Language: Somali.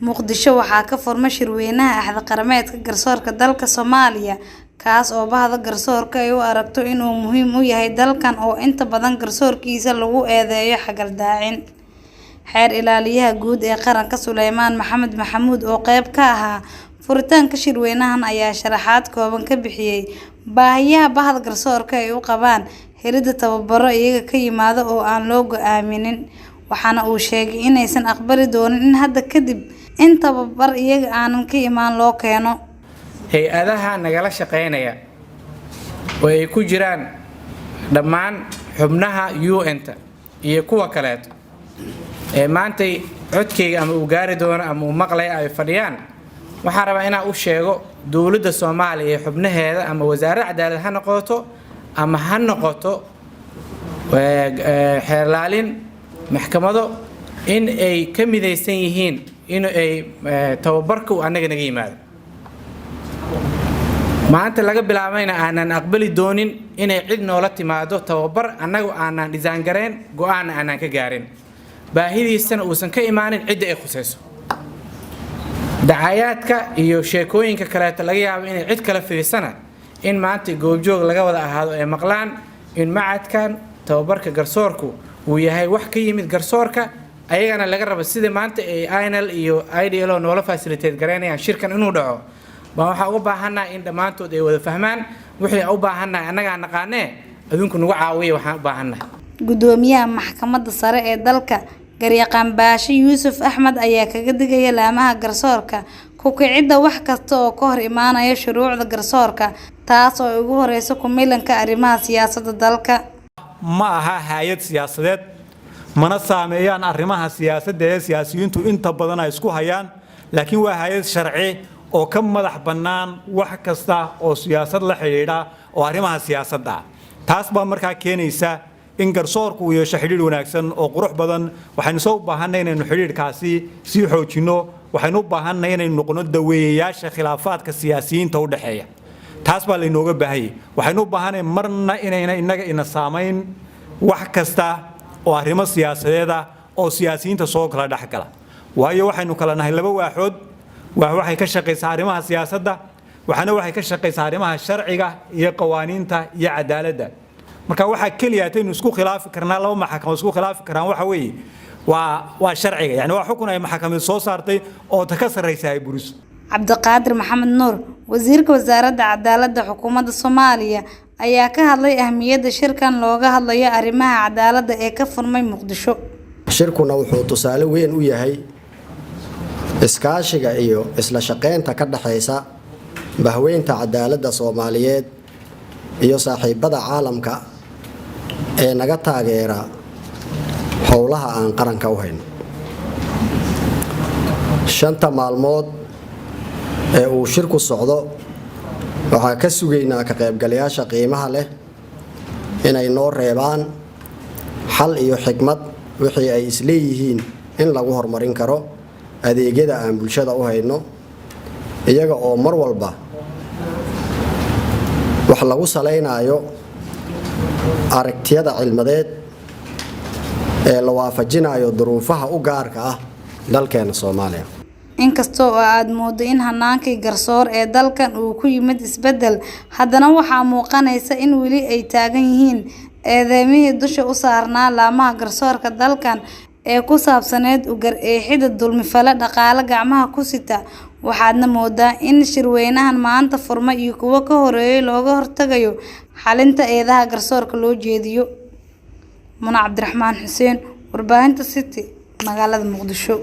Muqdisho waxaa ka furmay shirweynaha axda qarameedka garsoorka dalka Soomaaliya kaas oo bahda garsoorka ay u aragto inuu muhiim u yahay dalkan oo inta badan garsoorkiisa lagu eedeeyo xagaldaacin. Xeer ilaaliyaha guud ee qaranka Suleymaan Maxamed Maxamuud oo qayb ka ahaa furitaanka shirweynahan ayaa sharaxaad kooban ka bixiyay baahiyaha bahda garsoorka ay u qabaan helida tababaro iyaga ka yimaado oo aan loo go'aaminin. Waxaana uu sheegay inaysan aqbali doonin in hadda kadib in tababar iyaga aanan ka imaan loo keeno. Hay-adaha nagala shaqeynaya oo ay ku jiraan dhammaan xubnaha UN-ta iyo kuwa kaleeto ee maantay codkayga ama uu gaari doono ama uu maqlay ay fadhiyaan waxaan rabaa inaan u sheego dawladda Soomaaliya ee xubnaheeda ama wasaaradda cadaalad ha noqoto ama ha noqoto xeerlaalin maxkamado in ay ka midaysan yihiin in ay tababarku anaga naga yimaado maanta laga bilaabayna aanan aqbali doonin inay cid noola timaado tababar anagu aanan design gareen go'aan aanan ka gaarin baahidiisana uusan ka imaanin cid ay khusayso dacayaadka iyo sheekooyinka kale laga yaabo inay cid kala fiirsana in maanta goobjoog laga wada ahaado ay maqlaan in macadkan tababarka garsoorku uu yahay wax ka yimid garsoorka ayagana laga rabo sida maanta ay INL iyo IDLO noola facilitate gareynayaan shirkan inuu dhaco baa waxa ugu baahanahay in dhamaantood ay wada fahmaan wixii u baahanahay anaga naqaanee adduunku nagu caawiyo waxaan u baahanahay. Gudoomiyaha maxkamadda sare ee dalka Garyaqaan Baashe Yuusuf Axmed ayaa kaga digaya laamaha garsoorka ku kicidda wax kasta oo ka hor imaanaya shuruucda garsoorka taas oo ugu horeysa ku milanka arrimaha siyaasadda dalka. Ma aha hay'ad siyaasadeed mana saameeyaan arrimaha siyaasadda ee siyaasiyiintu inta badan ay isku hayaan laakiin waa hay'ad sharci oo ka madax bannaan wax kasta oo siyaasad la xiriira oo arrimaha siyaasadda taas baa markaa keenaysa in garsoorku uu yeesho xiriir wanaagsan oo qurux badan waxaynu soo baahanay inaynu xiriirkaasi si xoojino waxaynu u baahanay inaynu noqono daweeyayaasha khilaafaadka siyaasiyiinta u dhaxeeya taas baa la inooga baahay waxaynu u baahanay marna inayna inaga ina saameyn wax kasta oo arrimo siyaasadeed ah oo siyaasiyiinta soo kala dhaxgala waayo waxaynu kala nahay laba waaxood waxay ka shaqeysaa arrimaha siyaasadda waxana waxay ka shaqeysaa arrimaha sharciga iyo qawaaniinta iyo cadaaladda marka waxa kaliya aynu isku khilaafi karnaa laba maxkamad isku khilaafi karaan waxa weeye waa sharciga yani waa xukun ay maxkamad soo saartay oo ta ka sareysa ay buris. Cabdiqaadir Maxamed Nuur wasiirka wasaaradda cadaaladda xukuumadda Soomaaliya ayaa ka hadlay ahmiyadda shirkan looga hadlayo arrimaha cadaaladda ee ka furmay Muqdisho. Shirkuna wuxuu tusaale weyn u yahay iskaashiga iyo isla shaqeynta ka dhaxaysa bahweynta cadaaladda Soomaaliyeed iyo saaxiibada caalamka ee naga taageera howlaha aan qaranka u hayno. Shanta maalmood ee uu shirku socdo waxaa ka sugaynaa ka qaybgalayaasha qiimaha leh inay noo reebaan xal iyo xikmad wixii ay isleeyihiin in lagu horumarin karo adeegyada aan bulshada u hayno iyaga oo mar walba wax lagu saleynayo aragtiyada cilmadeed ee la waafajinayo duruufaha u gaarka ah dalkeena Soomaaliya. Inkastoo aad moodo in hanaankii garsoor ee dalkan uu ku yimid isbedel haddana waxaa muuqanaysa in weli ay taagan yihiin eedeymihii dusha u saarnaa laamaha garsoorka dalkan ee ku saabsaneed u gar-eexida dulmifale dhaqaale gacmaha ku sita waxaadna moodaa in shirweynahan maanta furmay iyo kuwa ka horeeyay looga hortagayo xalinta eedaha garsoorka loo jeediyo. Muna Cabdiraxmaan Xuseen warbaahinta City magaalada Muqdisho.